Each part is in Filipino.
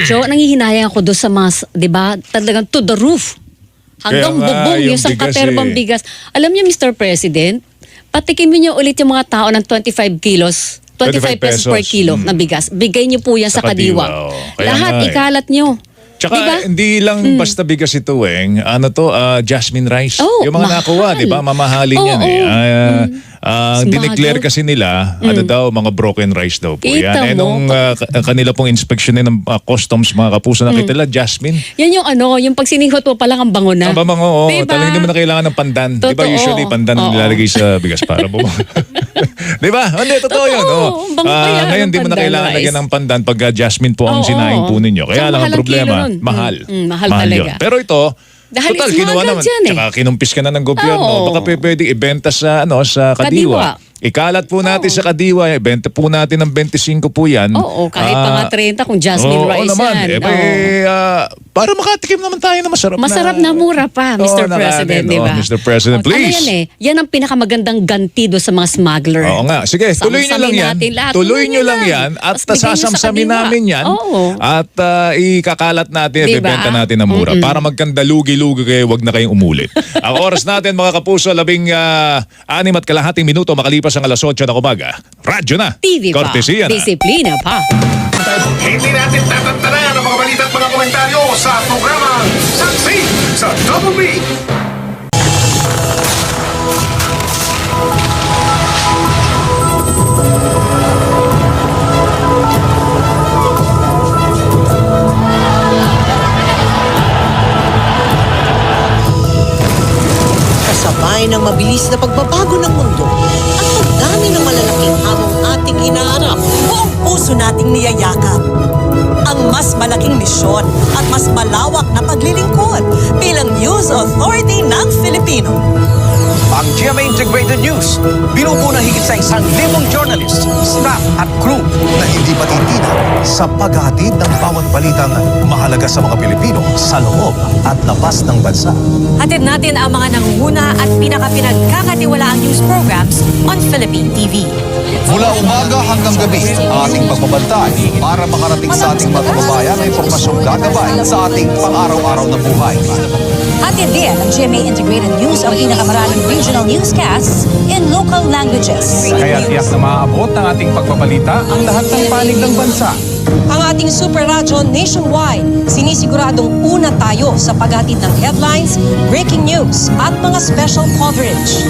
Joe, nangihinayang ako doon sa mga, di ba, talagang to the roof. Hanggang Kaya nga, bubong yung yung isang bigas katerbang eh. bigas. Alam niyo, Mr. President, patikimin niyo ulit yung mga tao ng 25 kilos. 25 pesos per kilo na bigas. Bigay niyo po yan sa Kadiwa. Kaya Lahat nga eh. ikalat niyo. Tsaka Diba? hindi lang basta bigas ito, Weng. Ano to, jasmine rice. Oh, yung mga mahal. nakuha, di ba? Mamahalin Oo, yan eh. Dineclare Smuggle. kasi nila, ano daw, mga broken rice daw po. Kita Yan. mo. Nung kanila pong inspeksyonin ng customs, mga kapuso, nakita nila, jasmine. Yan yung yung pag sinihot mo pa lang ang bango na. Ang bamango, oo. Diba? Talagang hindi mo na kailangan ng pandan. Di ba Totoo. usually pandan ang Oo. nilalagay sa bigas para bumango. Di ba? Hindi, totoo yun. Totoo. Oo. Bango pa yan, Ngayon, ang di mo na pandan kailangan rice. lagyan ng pandan pag jasmine po ang Oo. sinaing po ninyo. Kaya Tsaka lang mahal ang ang problema, kilo nun. mahal. Mahal talaga. yun. Pero ito, Dahil total, it's kinuha smuggled naman. yan eh. Tsaka kinumpis ka na ng gobyerno. Oo. Baka pwede ibenta sa, sa Kadiwa. Ikalat po natin sa Kadiwa. Ibenta po natin ng 25 po yan. Oo, kahit pa nga 30 kung jasmine Oo rice naman. yan. Para makatikim naman tayo na masarap, Masarap na mura pa, Mr. President, di ba? Mr. President, please. Ano yan yan ang pinakamagandang ganti do sa mga smuggler. Oo nga. Sige, tuloy nyo lang Samsamin yan. natin lahat. Tuloy nyo lang yan. At Tapos bigay nyo sa sasamsamin Kadiwa. namin yan. Oo. At ikakalat natin, Diba? ibebenta natin na mura. Para magkandalugi-lugi kayo, wag na kayong umulit. Ang oras natin, mga kapuso, 6:06 minuto makalipas ang 8:00 ng umaga. Radyo na. TV pa. Kortesiya na. Disiplina pa. Hindi natin tatantanan ang mga balita at mga komentaryo sa programang Saksi sa Double B. Kasabay ng mabilis na pagbabago ng mundo at pagdami ng malalaking hamong ating hinaharap, buong puso nating niyayakap ang mas malaking misyon at mas malawak na paglilingkod bilang News Authority ng Filipino. Ang GMA Integrated News, binubuo na higit sa 1,000 journalists, staff at crew Na hindi matitinag sa paghahatid ng bawat balitang mahalaga sa mga Pilipino sa loob at labas ng bansa. Hatid natin ang mga nangunguna at pinakapinagkakatiwalaang news programs on Philippine TV. Mula umaga hanggang gabi, ang ating pagbabantay para makarating sa ating mga kababayan ang impormasyong gagabay sa ating pang-araw-araw na buhay. Hatid din ang GMA Integrated News ang pinakamaraming regional newscasts in local languages. Kaya tiyak na maaabot ng ating pagbabalita ang lahat ng panig ng bansa. Ang ating super radyo nationwide, sinisiguradong una tayo sa paghatid ng headlines, breaking news at mga special coverage.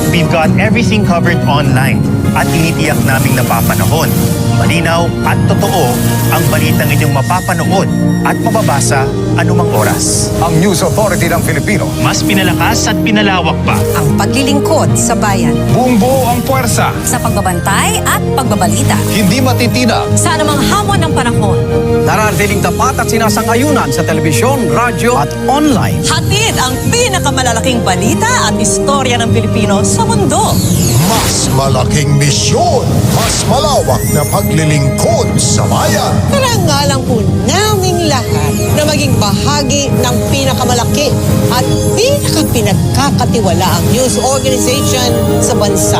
We've got everything covered online at tinitiyak naming napapanahon, malinaw at totoo ang balitang inyong mapapanood at mababasa anumang oras. Ang News Authority ng Filipino. Mas pinalakas at pinalawak pa. Ang paglilingkod sa bayan. Buong buo ang puwersa. Sa pagbabantay at pagbabalita. Hindi matitinag. Sa anumang hamon ng panahon. Nararatiling tapat at sinasang-ayunan sa telebisyon, radyo at online. Hatid ang pinakamalalaking balita at istorya ng Pilipino sa mundo. Mas malaking misyon, mas malawak na paglilingkod sa bayan. Karangalan po naming lahat na maging bahagi ng pinakamalaki at pinakapinagkakatiwalaang news organization sa bansa.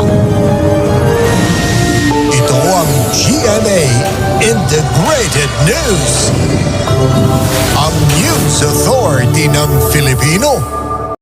Ito ang GMA Integrated News. Ang News Authority ng Filipino.